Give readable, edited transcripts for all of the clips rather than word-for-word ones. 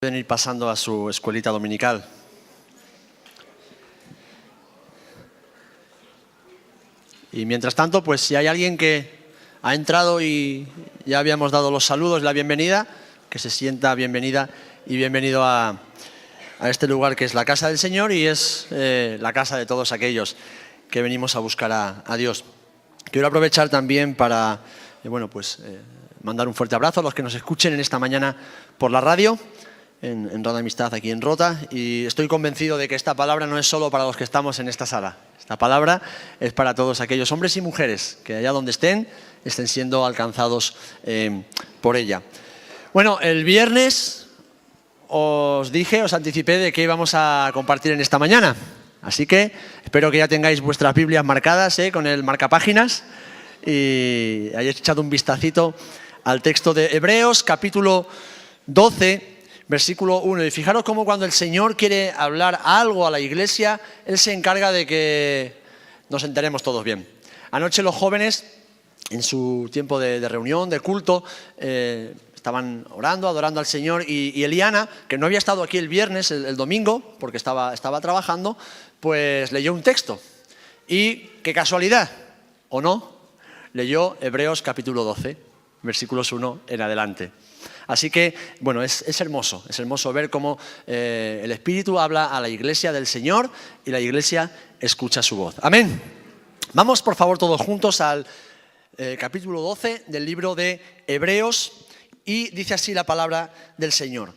Pueden ir pasando a su escuelita dominical. Y mientras tanto, pues si hay alguien que ha entrado y ya habíamos dado los saludos y la bienvenida, que se sienta bienvenida y bienvenido a este lugar que es la casa del Señor y es la casa de todos aquellos que venimos a buscar a Dios. Quiero aprovechar también para mandar un fuerte abrazo a los que nos escuchen en esta mañana por la radio, en Radio Amistad aquí en Rota, y estoy convencido de que esta palabra no es solo para los que estamos en esta sala. Esta palabra es para todos aquellos hombres y mujeres que allá donde estén siendo alcanzados por ella. Bueno, el viernes os anticipé de qué íbamos a compartir en esta mañana. Así que espero que ya tengáis vuestras Biblias marcadas con el marcapáginas y hayáis echado un vistacito al texto de Hebreos, capítulo 12, versículo 1. Y fijaros cómo cuando el Señor quiere hablar algo a la iglesia, Él se encarga de que nos enteremos todos bien. Anoche los jóvenes, en su tiempo de reunión, de culto, estaban orando, adorando al Señor, y Eliana, que no había estado aquí el viernes, el domingo, porque estaba trabajando, pues leyó un texto. Y qué casualidad, ¿o no? Leyó Hebreos capítulo 12, versículos 1 en adelante. Así que, bueno, es hermoso ver cómo el Espíritu habla a la iglesia del Señor y la iglesia escucha su voz. Amén. Vamos, por favor, todos juntos al capítulo 12 del libro de Hebreos, y dice así la palabra del Señor.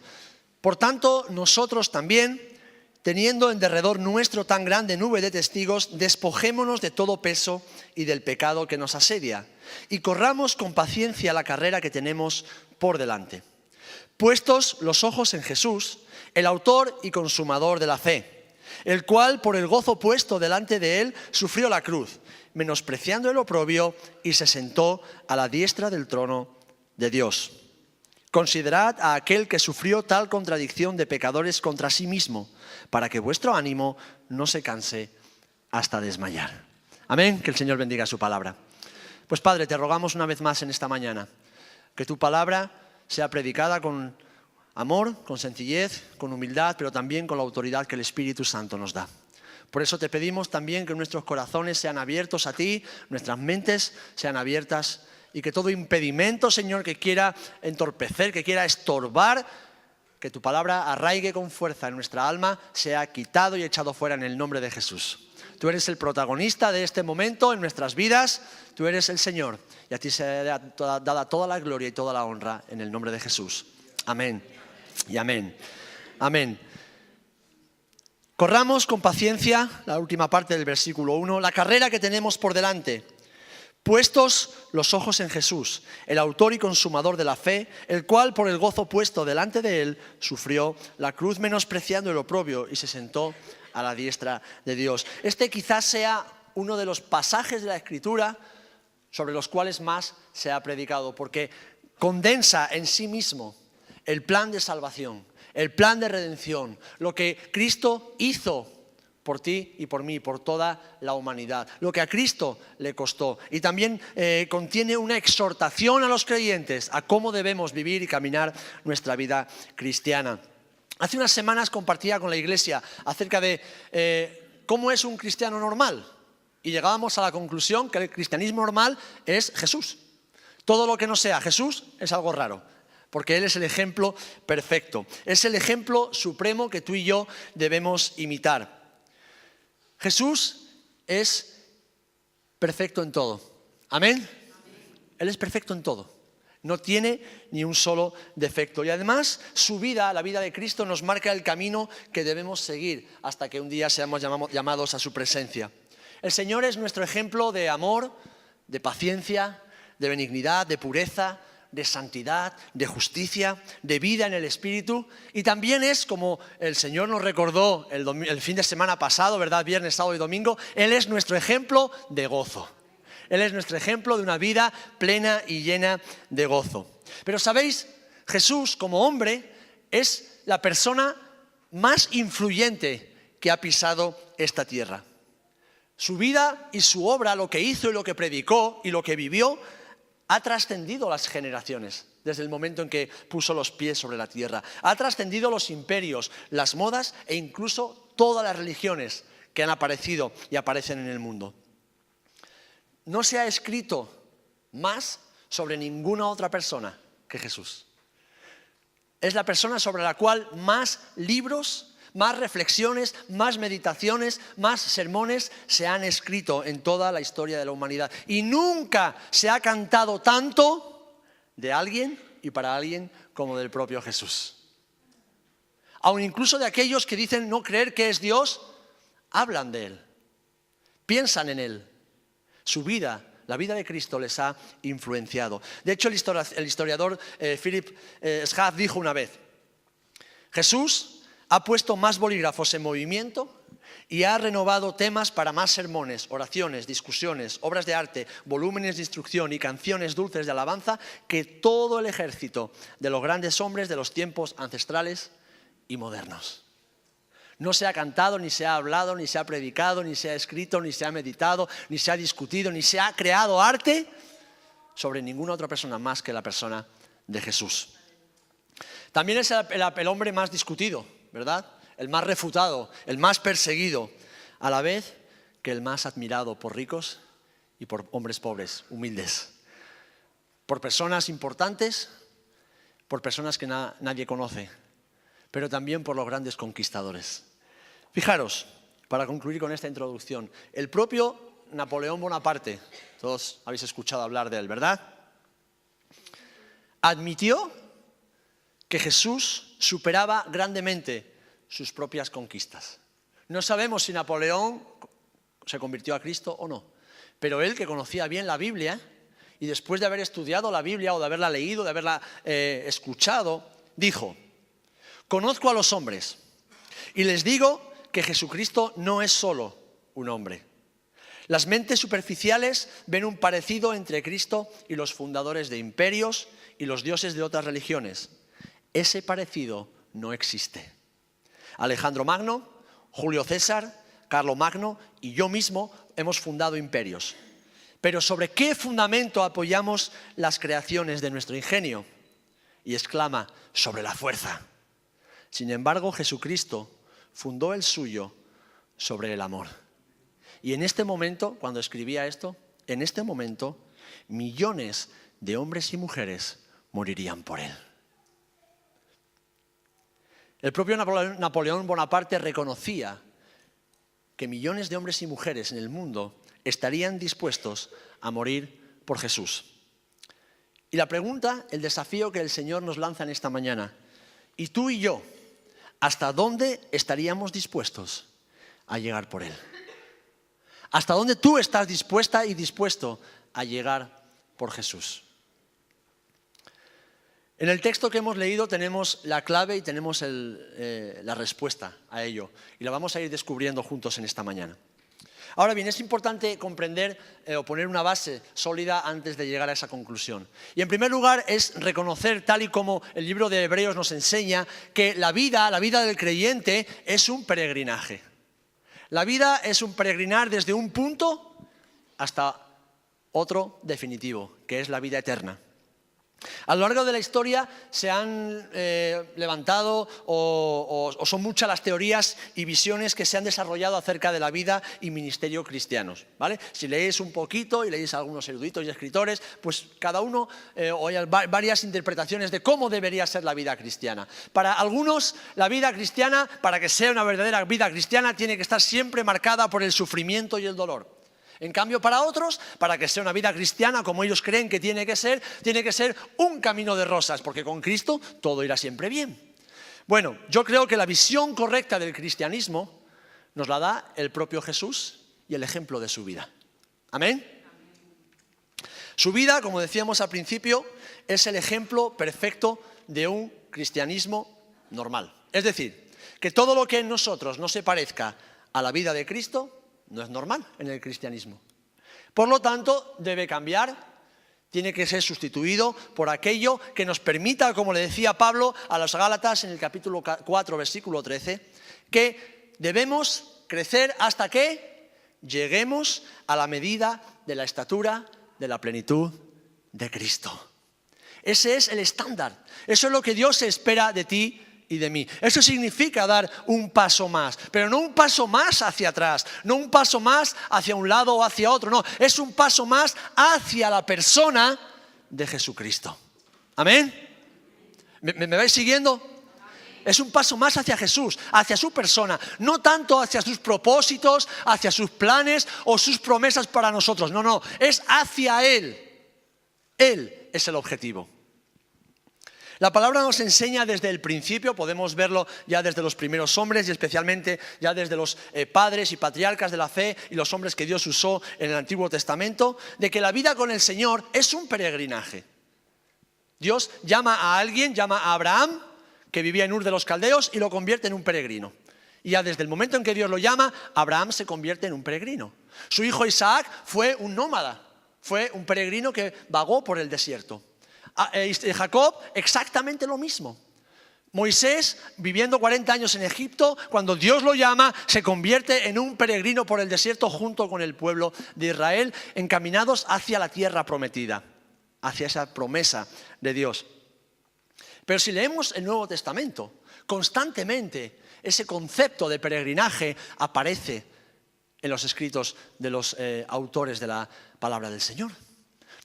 Por tanto, nosotros también, teniendo en derredor nuestro tan grande nube de testigos, despojémonos de todo peso y del pecado que nos asedia, y corramos con paciencia la carrera que tenemos por delante. Puestos los ojos en Jesús, el autor y consumador de la fe, el cual por el gozo puesto delante de él sufrió la cruz, menospreciando el oprobio, y se sentó a la diestra del trono de Dios. Considerad a aquel que sufrió tal contradicción de pecadores contra sí mismo, para que vuestro ánimo no se canse hasta desmayar. Amén, que el Señor bendiga su palabra. Pues Padre, te rogamos una vez más en esta mañana, que tu palabra sea predicada con amor, con sencillez, con humildad, pero también con la autoridad que el Espíritu Santo nos da. Por eso te pedimos también que nuestros corazones sean abiertos a ti, nuestras mentes sean abiertas, y que todo impedimento, Señor, que quiera entorpecer, que quiera estorbar, que tu palabra arraigue con fuerza en nuestra alma, sea quitado y echado fuera en el nombre de Jesús. Tú eres el protagonista de este momento en nuestras vidas, tú eres el Señor, y a ti sea dada toda la gloria y toda la honra en el nombre de Jesús. Amén y amén. Amén. Corramos con paciencia, la última parte del versículo 1, la carrera que tenemos por delante. Puestos los ojos en Jesús, el autor y consumador de la fe, el cual por el gozo puesto delante de él sufrió la cruz, menospreciando el oprobio, y se sentó a la diestra de Dios. Este quizás sea uno de los pasajes de la Escritura sobre los cuales más se ha predicado, porque condensa en sí mismo el plan de salvación, el plan de redención, lo que Cristo hizo por ti y por mí, por toda la humanidad, lo que a Cristo le costó. Y también contiene una exhortación a los creyentes a cómo debemos vivir y caminar nuestra vida cristiana. Hace unas semanas compartía con la iglesia acerca de cómo es un cristiano normal, y llegábamos a la conclusión que el cristianismo normal es Jesús. Todo lo que no sea Jesús es algo raro, porque Él es el ejemplo perfecto, es el ejemplo supremo que tú y yo debemos imitar. Jesús es perfecto en todo. ¿Amén? Él es perfecto en todo. No tiene ni un solo defecto. Y además, su vida, la vida de Cristo, nos marca el camino que debemos seguir hasta que un día seamos llamados a su presencia. El Señor es nuestro ejemplo de amor, de paciencia, de benignidad, de pureza, de santidad, de justicia, de vida en el Espíritu, y también es, como el Señor nos recordó el fin de semana pasado, ¿verdad? Viernes, sábado y domingo, Él es nuestro ejemplo de gozo. Él es nuestro ejemplo de una vida plena y llena de gozo. Pero ¿sabéis? Jesús, como hombre, es la persona más influyente que ha pisado esta tierra. Su vida y su obra, lo que hizo y lo que predicó y lo que vivió, ha trascendido las generaciones. desde el momento en que puso los pies sobre la tierra. Ha trascendido los imperios, las modas e incluso todas las religiones que han aparecido y aparecen en el mundo. No se ha escrito más sobre ninguna otra persona que Jesús. Es la persona sobre la cual más libros, más reflexiones, más meditaciones, más sermones se han escrito en toda la historia de la humanidad. Y nunca se ha cantado tanto de alguien y para alguien como del propio Jesús. Aun incluso de aquellos que dicen no creer que es Dios, hablan de Él, piensan en Él. Su vida, la vida de Cristo les ha influenciado. De hecho, el historiador Philip Schaff dijo una vez: Jesús ha puesto más bolígrafos en movimiento y ha renovado temas para más sermones, oraciones, discusiones, obras de arte, volúmenes de instrucción y canciones dulces de alabanza que todo el ejército de los grandes hombres de los tiempos ancestrales y modernos. No se ha cantado, ni se ha hablado, ni se ha predicado, ni se ha escrito, ni se ha meditado, ni se ha discutido, ni se ha creado arte sobre ninguna otra persona más que la persona de Jesús. También es el hombre más discutido, ¿verdad? El más refutado, el más perseguido, a la vez que el más admirado por ricos y por hombres pobres, humildes. Por personas importantes, por personas que nadie conoce, pero también por los grandes conquistadores. Fijaros, para concluir con esta introducción, el propio Napoleón Bonaparte, todos habéis escuchado hablar de él, ¿verdad? Admitió que Jesús superaba grandemente sus propias conquistas. No sabemos si Napoleón se convirtió a Cristo o no, pero él, que conocía bien la Biblia, y después de haber estudiado la Biblia o de haberla leído, de haberla escuchado, dijo: conozco a los hombres y les digo que Jesucristo no es solo un hombre. Las mentes superficiales ven un parecido entre Cristo y los fundadores de imperios y los dioses de otras religiones. Ese parecido no existe. Alejandro Magno, Julio César, Carlomagno y yo mismo hemos fundado imperios. Pero ¿sobre qué fundamento apoyamos las creaciones de nuestro ingenio? Y exclama: sobre la fuerza. Sin embargo, Jesucristo fundó el suyo sobre el amor. Y en este momento, cuando escribía esto, en este momento, millones de hombres y mujeres morirían por él. El propio Napoleón Bonaparte reconocía que millones de hombres y mujeres en el mundo estarían dispuestos a morir por Jesús. Y la pregunta, el desafío que el Señor nos lanza en esta mañana: ¿y tú y yo, hasta dónde estaríamos dispuestos a llegar por Él? ¿Hasta dónde tú estás dispuesta y dispuesto a llegar por Jesús? En el texto que hemos leído tenemos la clave y tenemos la respuesta a ello. Y la vamos a ir descubriendo juntos en esta mañana. Ahora bien, es importante comprender o poner una base sólida antes de llegar a esa conclusión. Y en primer lugar es reconocer, tal y como el libro de Hebreos nos enseña, que la vida del creyente es un peregrinaje. La vida es un peregrinar desde un punto hasta otro definitivo, que es la vida eterna. A lo largo de la historia se han levantado o son muchas las teorías y visiones que se han desarrollado acerca de la vida y ministerio cristianos, ¿vale? Si leéis un poquito y leéis a algunos eruditos y escritores, pues cada uno o hay varias interpretaciones de cómo debería ser la vida cristiana. Para algunos, la vida cristiana, para que sea una verdadera vida cristiana, tiene que estar siempre marcada por el sufrimiento y el dolor. En cambio, para otros, para que sea una vida cristiana como ellos creen que tiene que ser un camino de rosas, porque con Cristo todo irá siempre bien. Bueno, yo creo que la visión correcta del cristianismo nos la da el propio Jesús y el ejemplo de su vida. ¿Amén? Su vida, como decíamos al principio, es el ejemplo perfecto de un cristianismo normal. Es decir, que todo lo que en nosotros no se parezca a la vida de Cristo no es normal en el cristianismo. Por lo tanto, debe cambiar, tiene que ser sustituido por aquello que nos permita, como le decía Pablo a los Gálatas en el capítulo 4, versículo 13, que debemos crecer hasta que lleguemos a la medida de la estatura de la plenitud de Cristo. Ese es el estándar. Eso es lo que Dios espera de ti y de mí. Eso significa dar un paso más, pero no un paso más hacia atrás, no un paso más hacia un lado o hacia otro, no, es un paso más hacia la persona de Jesucristo. ¿Amén? ¿Me vais siguiendo? Es un paso más hacia Jesús, hacia su persona, no tanto hacia sus propósitos, hacia sus planes o sus promesas para nosotros. No, es hacia Él. Él es el objetivo. La palabra nos enseña desde el principio, podemos verlo ya desde los primeros hombres y especialmente ya desde los padres y patriarcas de la fe y los hombres que Dios usó en el Antiguo Testamento, de que la vida con el Señor es un peregrinaje. Dios llama a alguien, llama a Abraham, que vivía en Ur de los Caldeos, y lo convierte en un peregrino. Y ya desde el momento en que Dios lo llama, Abraham se convierte en un peregrino. Su hijo Isaac fue un nómada, fue un peregrino que vagó por el desierto. Jacob, exactamente lo mismo. Moisés, viviendo 40 años en Egipto, cuando Dios lo llama, se convierte en un peregrino por el desierto junto con el pueblo de Israel, encaminados hacia la tierra prometida, hacia esa promesa de Dios. Pero si leemos el Nuevo Testamento, constantemente ese concepto de peregrinaje aparece en los escritos de los autores de la palabra del Señor.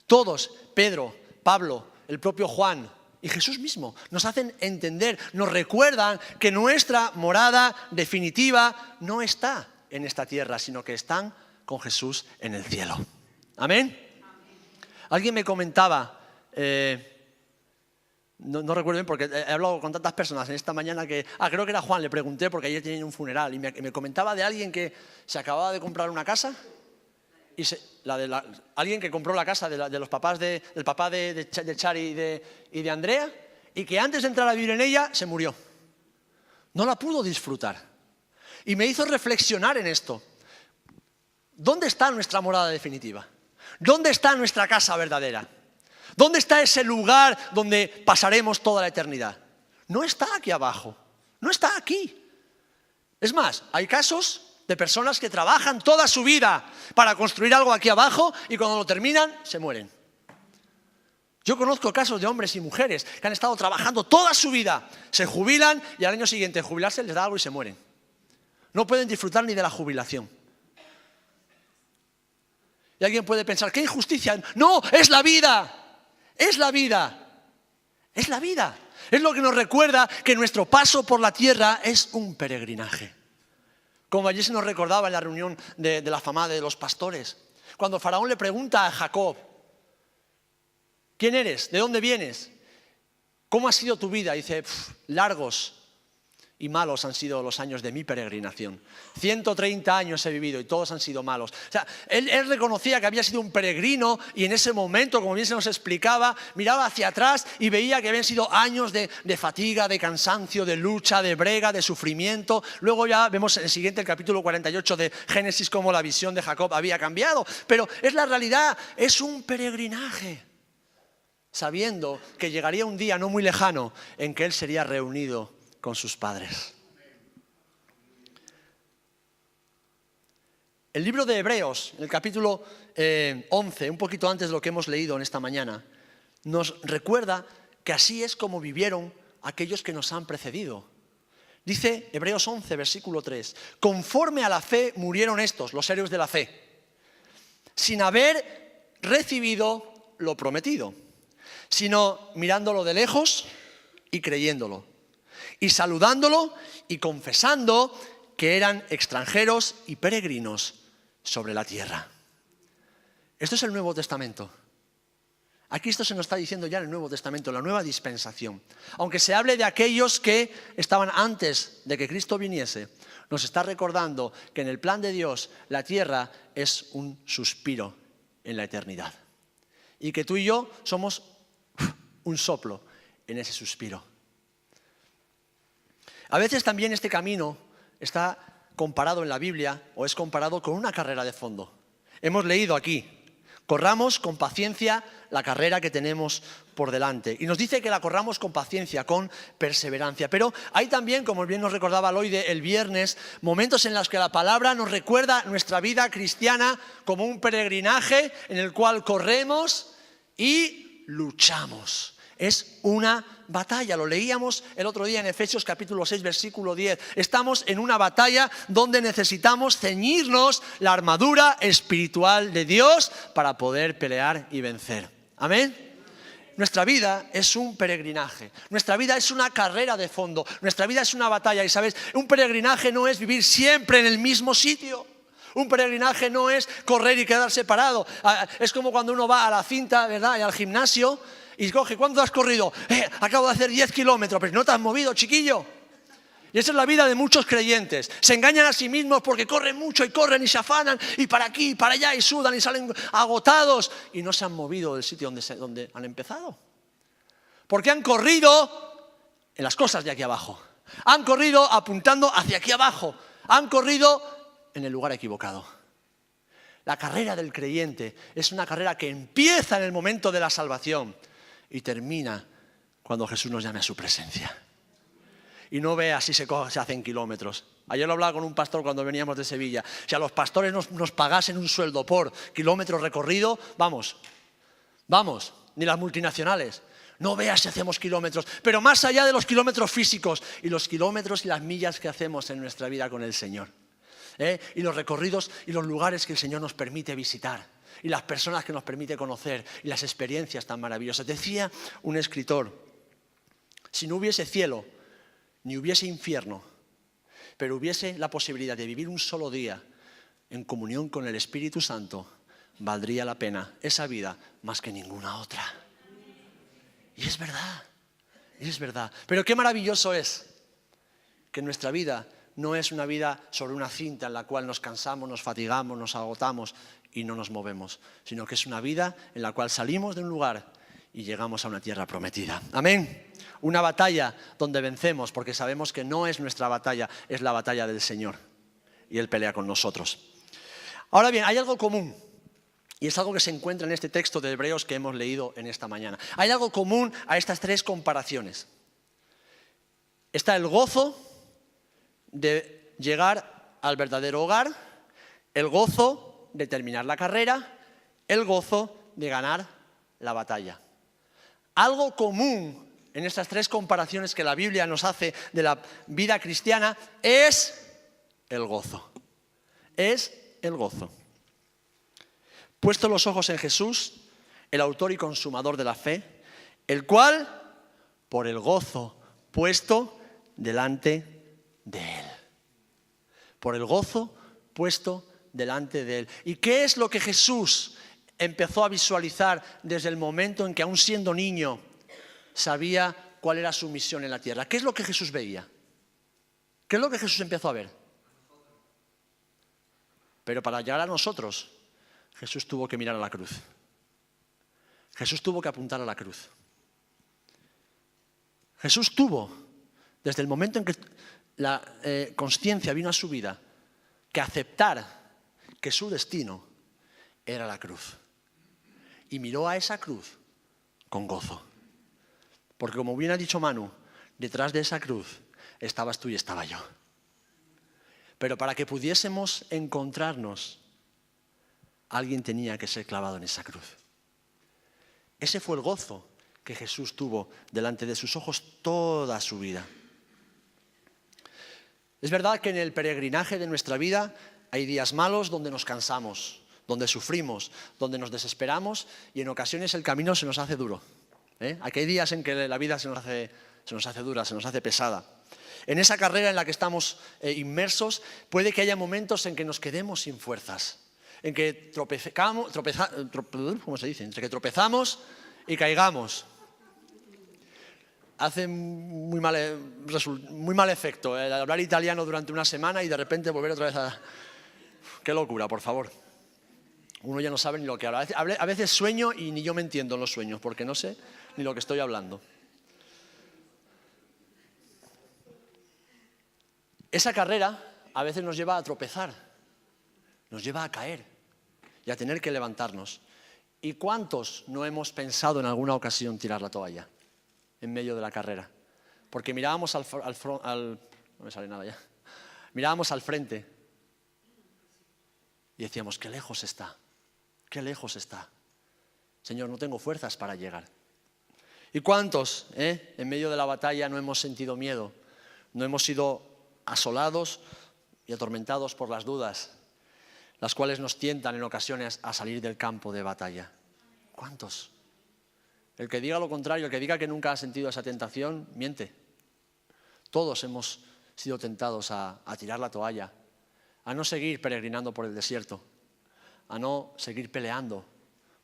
Todos, Pedro, Pablo, el propio Juan y Jesús mismo, nos hacen entender, nos recuerdan que nuestra morada definitiva no está en esta tierra, sino que están con Jesús en el cielo. ¿Amén? Alguien me comentaba, no recuerdo bien porque he hablado con tantas personas en esta mañana que, creo que era Juan, le pregunté porque ayer tenía un funeral y me comentaba de alguien que se acababa de comprar una casa. Y alguien que compró la casa de los papás del papá de Chari y de Andrea, y que antes de entrar a vivir en ella se murió. No la pudo disfrutar. Y me hizo reflexionar en esto. ¿Dónde está nuestra morada definitiva? ¿Dónde está nuestra casa verdadera? ¿Dónde está ese lugar donde pasaremos toda la eternidad? No está aquí abajo, no está aquí. Es más, hay casos de personas que trabajan toda su vida para construir algo aquí abajo y cuando lo terminan, se mueren. Yo conozco casos de hombres y mujeres que han estado trabajando toda su vida, se jubilan y al año siguiente jubilarse les da algo y se mueren. No pueden disfrutar ni de la jubilación. Y alguien puede pensar, ¡qué injusticia! No, es la vida, es la vida, es la vida. Es lo que nos recuerda que nuestro paso por la tierra es un peregrinaje. Como ayer se nos recordaba en la reunión de la fama de los pastores. Cuando Faraón le pregunta a Jacob, ¿quién eres? ¿De dónde vienes? ¿Cómo ha sido tu vida? Dice, largos y malos han sido los años de mi peregrinación. 130 años he vivido y todos han sido malos. O sea, él reconocía que había sido un peregrino y en ese momento, como bien se nos explicaba, miraba hacia atrás y veía que habían sido años de fatiga, de cansancio, de lucha, de brega, de sufrimiento. Luego ya vemos en el siguiente, el capítulo 48 de Génesis, cómo la visión de Jacob había cambiado. Pero es la realidad, es un peregrinaje, sabiendo que llegaría un día no muy lejano en que él sería reunido con sus padres. El libro de Hebreos, en el capítulo 11, un poquito antes de lo que hemos leído en esta mañana, nos recuerda que así es como vivieron aquellos que nos han precedido. Dice Hebreos 11, versículo 3, conforme a la fe murieron estos, los héroes de la fe, sin haber recibido lo prometido, sino mirándolo de lejos y creyéndolo, y saludándolo y confesando que eran extranjeros y peregrinos sobre la tierra. Esto es el Nuevo Testamento. Aquí esto se nos está diciendo ya en el Nuevo Testamento, en la nueva dispensación. Aunque se hable de aquellos que estaban antes de que Cristo viniese, nos está recordando que en el plan de Dios la tierra es un suspiro en la eternidad. Y que tú y yo somos un soplo en ese suspiro. A veces también este camino está comparado en la Biblia o es comparado con una carrera de fondo. Hemos leído aquí, corramos con paciencia la carrera que tenemos por delante. Y nos dice que la corramos con paciencia, con perseverancia. Pero hay también, como bien nos recordaba Loide el viernes, momentos en los que la palabra nos recuerda nuestra vida cristiana como un peregrinaje en el cual corremos y luchamos. Es una batalla. Lo leíamos el otro día en Efesios capítulo 6, versículo 10. Estamos en una batalla donde necesitamos ceñirnos la armadura espiritual de Dios para poder pelear y vencer. Amén. Nuestra vida es un peregrinaje, nuestra vida es una carrera de fondo, nuestra vida es una batalla. Y sabes, un peregrinaje no es vivir siempre en el mismo sitio. Un peregrinaje no es correr y quedarse parado. Es como cuando uno va a la cinta, ¿verdad?, y al gimnasio y coge, ¿cuánto has corrido? Acabo de hacer 10 kilómetros, pero no te has movido, chiquillo. Y esa es la vida de muchos creyentes. Se engañan a sí mismos porque corren mucho y corren y se afanan y para aquí y para allá y sudan y salen agotados y no se han movido del sitio donde han empezado. Porque han corrido en las cosas de aquí abajo. Han corrido apuntando hacia aquí abajo. Han corrido en el lugar equivocado. La carrera del creyente es una carrera que empieza en el momento de la salvación y termina cuando Jesús nos llame a su presencia. Y no veas si se hacen kilómetros. Ayer lo hablaba con un pastor cuando veníamos de Sevilla. Si a los pastores nos pagasen un sueldo por kilómetros recorrido, vamos, ni las multinacionales. No veas si hacemos kilómetros, pero más allá de los kilómetros físicos y los kilómetros y las millas que hacemos en nuestra vida con el Señor. Y los recorridos y los lugares que el Señor nos permite visitar. Y las personas que nos permite conocer y las experiencias tan maravillosas. Decía un escritor, si no hubiese cielo, ni hubiese infierno, pero hubiese la posibilidad de vivir un solo día en comunión con el Espíritu Santo, valdría la pena esa vida más que ninguna otra. Y es verdad. Pero qué maravilloso es que nuestra vida no es una vida sobre una cinta en la cual nos cansamos, nos fatigamos, nos agotamos y no nos movemos, sino que es una vida en la cual salimos de un lugar y llegamos a una tierra prometida. Amén. Una batalla donde vencemos porque sabemos que no es nuestra batalla, es la batalla del Señor. Y Él pelea con nosotros. Ahora bien, hay algo común. Y es algo que se encuentra en este texto de Hebreos que hemos leído en esta mañana. Hay algo común a estas tres comparaciones. Está el gozo de llegar al verdadero hogar, el gozo de terminar la carrera, el gozo de ganar la batalla. Algo común en estas tres comparaciones que la Biblia nos hace de la vida cristiana es el gozo. Es el gozo. Puesto los ojos en Jesús, el autor y consumador de la fe, el cual, por el gozo puesto delante de Él. Por el gozo puesto delante de Él. ¿Y qué es lo que Jesús empezó a visualizar desde el momento en que, aún siendo niño, sabía cuál era su misión en la tierra? ¿Qué es lo que Jesús veía? ¿Qué es lo que Jesús empezó a ver? Pero para llegar a nosotros, Jesús tuvo que mirar a la cruz. Jesús tuvo que apuntar a la cruz. Jesús tuvo, desde el momento en que la consciencia vino a su vida, que aceptar que su destino era la cruz. Y miró a esa cruz con gozo. Porque como bien ha dicho Manu, detrás de esa cruz estabas tú y estaba yo. Pero para que pudiésemos encontrarnos, alguien tenía que ser clavado en esa cruz. Ese fue el gozo que Jesús tuvo delante de sus ojos toda su vida. Es verdad que en el peregrinaje de nuestra vida hay días malos donde nos cansamos, donde sufrimos, donde nos desesperamos y en ocasiones el camino se nos hace duro. Aquí hay días en que la vida se nos hace dura, se nos hace pesada. En esa carrera en la que estamos inmersos puede que haya momentos en que nos quedemos sin fuerzas, en que entre que tropezamos y caigamos. Hace muy mal efecto hablar italiano durante una semana y de repente volver otra vez a... ¡Qué locura, por favor! Uno ya no sabe ni lo que habla. A veces sueño y ni yo me entiendo en los sueños, porque no sé ni lo que estoy hablando. Esa carrera a veces nos lleva a tropezar, nos lleva a caer y a tener que levantarnos. ¿Y cuántos no hemos pensado en alguna ocasión tirar la toalla en medio de la carrera? Porque mirábamos no me sale nada ya. Mirábamos al frente y decíamos, qué lejos está. Señor, no tengo fuerzas para llegar. ¿Y cuántos, en medio de la batalla no hemos sentido miedo? No hemos sido asolados y atormentados por las dudas, las cuales nos tientan en ocasiones a salir del campo de batalla. ¿Cuántos? El que diga lo contrario, el que diga que nunca ha sentido esa tentación, miente. Todos hemos sido tentados a tirar la toalla, a no seguir peregrinando por el desierto, a no seguir peleando,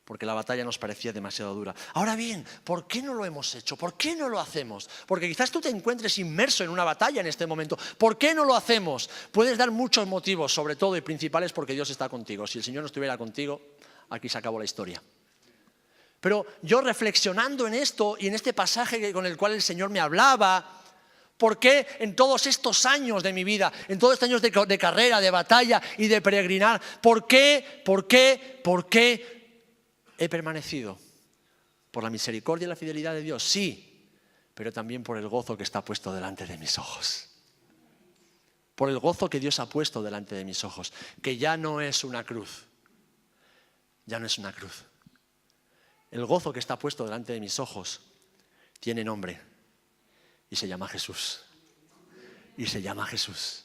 porque la batalla nos parecía demasiado dura. Ahora bien, ¿por qué no lo hemos hecho? ¿Por qué no lo hacemos? Porque quizás tú te encuentres inmerso en una batalla en este momento. ¿Por qué no lo hacemos? Puedes dar muchos motivos, sobre todo y principales, porque Dios está contigo. Si el Señor no estuviera contigo, aquí se acabó la historia. Pero yo reflexionando en esto y en este pasaje con el cual el Señor me hablaba, ¿por qué en todos estos años de mi vida, en todos estos años de carrera, de batalla y de peregrinar, ¿por qué he permanecido? ¿Por la misericordia y la fidelidad de Dios? Sí, pero también por el gozo que está puesto delante de mis ojos. Por el gozo que Dios ha puesto delante de mis ojos, que ya no es una cruz. Ya no es una cruz. El gozo que está puesto delante de mis ojos tiene nombre y se llama Jesús. Y se llama Jesús.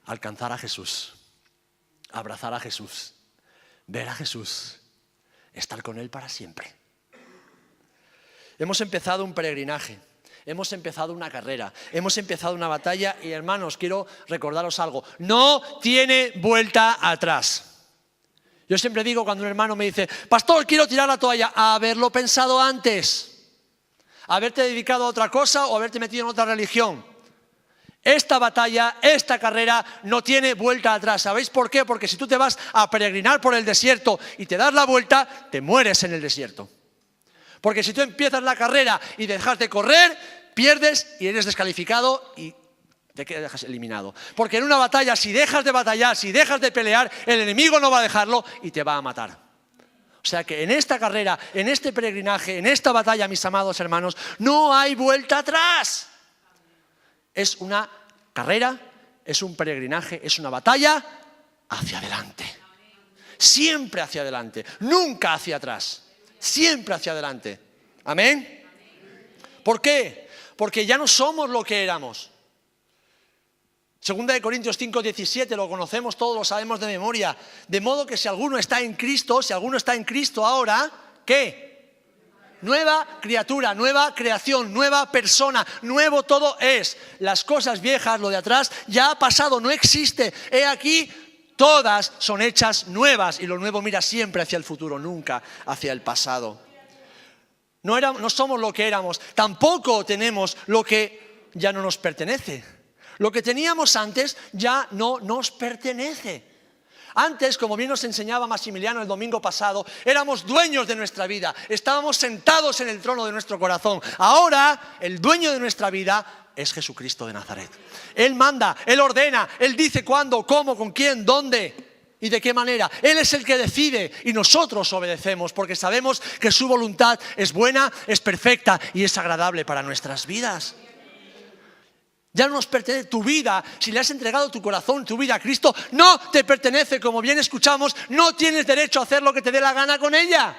Alcanzar a Jesús, abrazar a Jesús, ver a Jesús, estar con Él para siempre. Hemos empezado un peregrinaje, hemos empezado una carrera, hemos empezado una batalla y, hermanos, quiero recordaros algo: no tiene vuelta atrás. Yo siempre digo cuando un hermano me dice: pastor, quiero tirar la toalla, haberlo pensado antes, haberte dedicado a otra cosa o haberte metido en otra religión. Esta batalla, esta carrera no tiene vuelta atrás. ¿Sabéis por qué? Porque si tú te vas a peregrinar por el desierto y te das la vuelta, te mueres en el desierto. Porque si tú empiezas la carrera y dejas de correr, pierdes y eres descalificado y te quedas eliminado. Porque en una batalla, si dejas de batallar, si dejas de pelear, el enemigo no va a dejarlo y te va a matar. O sea que en esta carrera, en este peregrinaje, en esta batalla, mis amados hermanos, no hay vuelta atrás. Es una carrera, es un peregrinaje, es una batalla hacia adelante. Siempre hacia adelante, nunca hacia atrás. Siempre hacia adelante. ¿Amén? ¿Por qué? Porque ya no somos lo que éramos. Segunda de Corintios 5:17, lo conocemos todos, lo sabemos de memoria. De modo que si alguno está en Cristo, ahora, ¿qué? Nueva criatura, nueva creación, nueva persona, nuevo todo es. Las cosas viejas, lo de atrás, ya ha pasado, no existe. He aquí, todas son hechas nuevas y lo nuevo mira siempre hacia el futuro, nunca hacia el pasado. No somos lo que éramos, tampoco tenemos lo que ya no nos pertenece. Lo que teníamos antes ya no nos pertenece. Antes, como bien nos enseñaba Maximiliano el domingo pasado, éramos dueños de nuestra vida, estábamos sentados en el trono de nuestro corazón. Ahora, el dueño de nuestra vida es Jesucristo de Nazaret. Él manda, Él ordena, Él dice cuándo, cómo, con quién, dónde y de qué manera. Él es el que decide y nosotros obedecemos porque sabemos que su voluntad es buena, es perfecta y es agradable para nuestras vidas. Ya no nos pertenece tu vida. Si le has entregado tu corazón, tu vida a Cristo, no te pertenece. Como bien escuchamos, no tienes derecho a hacer lo que te dé la gana con ella.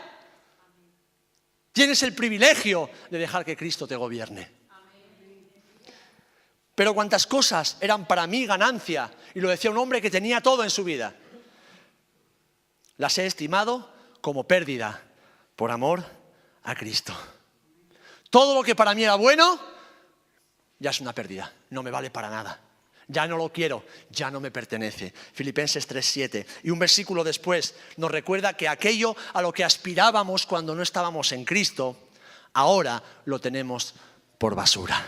Tienes el privilegio de dejar que Cristo te gobierne. Pero cuántas cosas eran para mí ganancia, y lo decía un hombre que tenía todo en su vida, las he estimado como pérdida por amor a Cristo. Todo lo que para mí era bueno ya es una pérdida, no me vale para nada. Ya no lo quiero, ya no me pertenece. Filipenses 3:7. Y un versículo después nos recuerda que aquello a lo que aspirábamos cuando no estábamos en Cristo, ahora lo tenemos por basura.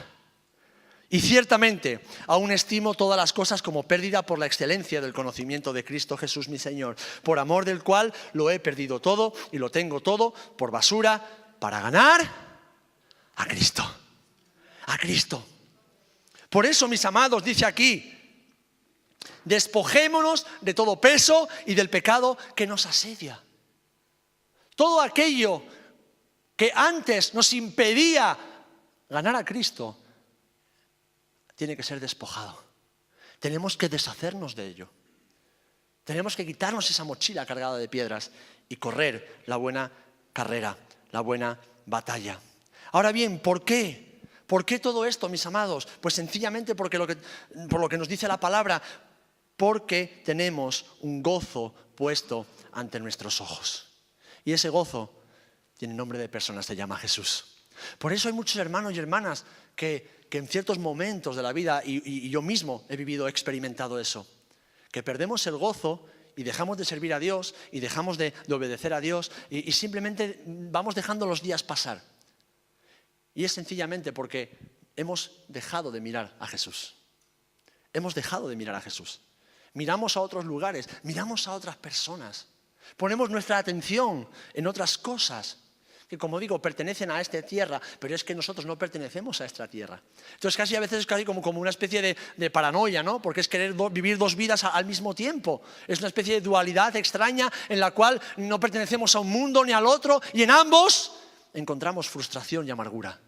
Y ciertamente aún estimo todas las cosas como pérdida por la excelencia del conocimiento de Cristo Jesús mi Señor, por amor del cual lo he perdido todo y lo tengo todo por basura para ganar a Cristo. A Cristo. Por eso, mis amados, dice aquí, despojémonos de todo peso y del pecado que nos asedia. Todo aquello que antes nos impedía ganar a Cristo tiene que ser despojado. Tenemos que deshacernos de ello. Tenemos que quitarnos esa mochila cargada de piedras y correr la buena carrera, la buena batalla. Ahora bien, ¿por qué? ¿Por qué todo esto, mis amados? Pues sencillamente por lo que nos dice la palabra, porque tenemos un gozo puesto ante nuestros ojos. Y ese gozo tiene nombre de persona, se llama Jesús. Por eso hay muchos hermanos y hermanas que en ciertos momentos de la vida, y yo mismo he experimentado eso, que perdemos el gozo y dejamos de servir a Dios y dejamos de obedecer a Dios y simplemente vamos dejando los días pasar. Y es sencillamente porque hemos dejado de mirar a Jesús. Hemos dejado de mirar a Jesús. Miramos a otros lugares, miramos a otras personas. Ponemos nuestra atención en otras cosas que, como digo, pertenecen a esta tierra, pero es que nosotros no pertenecemos a esta tierra. Entonces casi a veces es casi como una especie de paranoia, ¿no? Porque es querer vivir dos vidas al mismo tiempo. Es una especie de dualidad extraña en la cual no pertenecemos a un mundo ni al otro y en ambos encontramos frustración y amargura.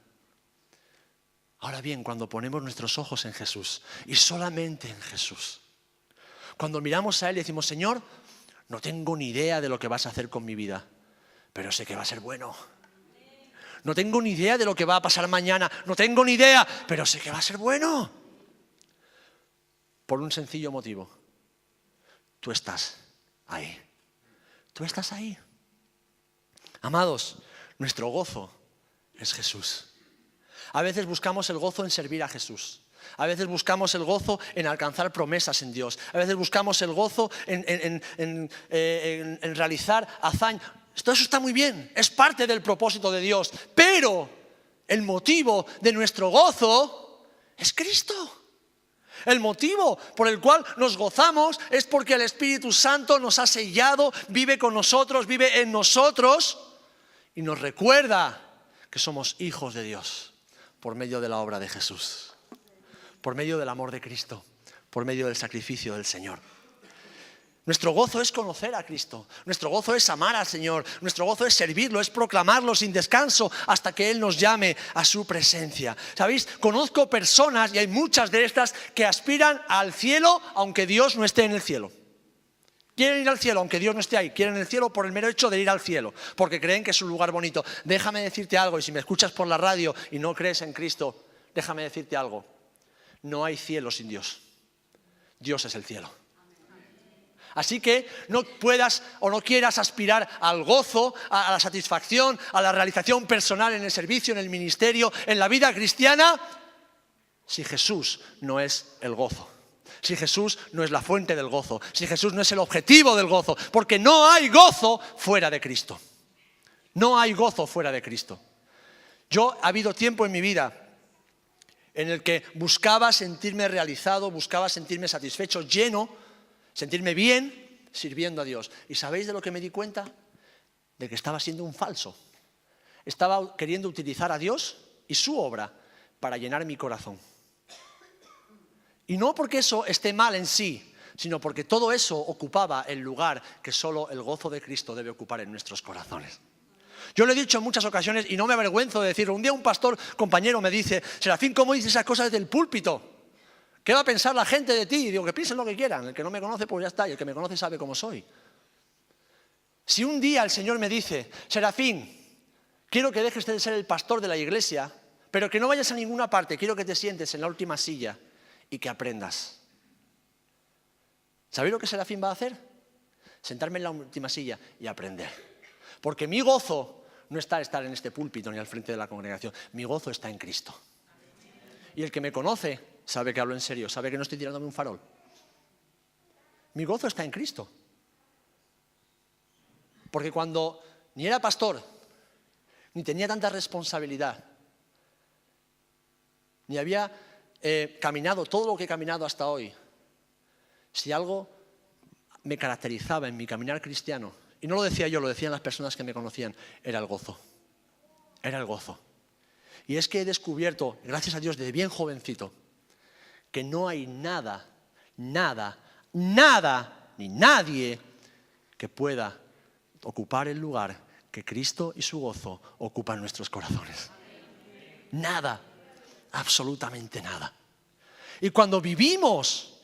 Ahora bien, cuando ponemos nuestros ojos en Jesús y solamente en Jesús, cuando miramos a Él y decimos, Señor, no tengo ni idea de lo que vas a hacer con mi vida, pero sé que va a ser bueno. No tengo ni idea de lo que va a pasar mañana, no tengo ni idea, pero sé que va a ser bueno. Por un sencillo motivo, tú estás ahí. Tú estás ahí. Amados, nuestro gozo es Jesús. A veces buscamos el gozo en servir a Jesús. A veces buscamos el gozo en alcanzar promesas en Dios. A veces buscamos el gozo en realizar hazañas. Todo eso está muy bien, es parte del propósito de Dios. Pero el motivo de nuestro gozo es Cristo. El motivo por el cual nos gozamos es porque el Espíritu Santo nos ha sellado, vive con nosotros, vive en nosotros y nos recuerda que somos hijos de Dios por medio de la obra de Jesús, por medio del amor de Cristo, por medio del sacrificio del Señor. Nuestro gozo es conocer a Cristo, nuestro gozo es amar al Señor, nuestro gozo es servirlo, es proclamarlo sin descanso hasta que Él nos llame a su presencia. ¿Sabéis? Conozco personas, y hay muchas de estas, que aspiran al cielo aunque Dios no esté en el cielo. Quieren ir al cielo aunque Dios no esté ahí, quieren el cielo por el mero hecho de ir al cielo, porque creen que es un lugar bonito. Déjame decirte algo, y si me escuchas por la radio y no crees en Cristo, déjame decirte algo. No hay cielo sin Dios. Dios es el cielo. Así que no puedas o no quieras aspirar al gozo, a la satisfacción, a la realización personal en el servicio, en el ministerio, en la vida cristiana, si Jesús no es el gozo. Si Jesús no es la fuente del gozo, si Jesús no es el objetivo del gozo, porque no hay gozo fuera de Cristo. No hay gozo fuera de Cristo. Ha habido tiempo en mi vida en el que buscaba sentirme realizado, buscaba sentirme satisfecho, lleno, sentirme bien sirviendo a Dios. ¿Y sabéis de lo que me di cuenta? De que estaba siendo un falso. Estaba queriendo utilizar a Dios y su obra para llenar mi corazón. Y no porque eso esté mal en sí, sino porque todo eso ocupaba el lugar que solo el gozo de Cristo debe ocupar en nuestros corazones. Yo lo he dicho en muchas ocasiones y no me avergüenzo de decirlo. Un día un pastor compañero me dice, Serafín, ¿cómo dices esas cosas desde el púlpito? ¿Qué va a pensar la gente de ti? Y digo, que piensen lo que quieran. El que no me conoce, pues ya está. Y el que me conoce sabe cómo soy. Si un día el Señor me dice, Serafín, quiero que dejes de ser el pastor de la iglesia, pero que no vayas a ninguna parte, quiero que te sientes en la última silla y que aprendas. ¿Sabéis lo que Serafín va a hacer? Sentarme en la última silla y aprender. Porque mi gozo no está en estar en este púlpito ni al frente de la congregación. Mi gozo está en Cristo. Y el que me conoce sabe que hablo en serio, sabe que no estoy tirándome un farol. Mi gozo está en Cristo. Porque cuando ni era pastor, ni tenía tanta responsabilidad, ni había caminado todo lo que he caminado hasta hoy, si algo me caracterizaba en mi caminar cristiano, y no lo decía yo, lo decían las personas que me conocían, era el gozo. Era el gozo. Y es que he descubierto, gracias a Dios, desde bien jovencito, que no hay nada, ni nadie que pueda ocupar el lugar que Cristo y su gozo ocupan en nuestros corazones. Nada, absolutamente nada. Y cuando vivimos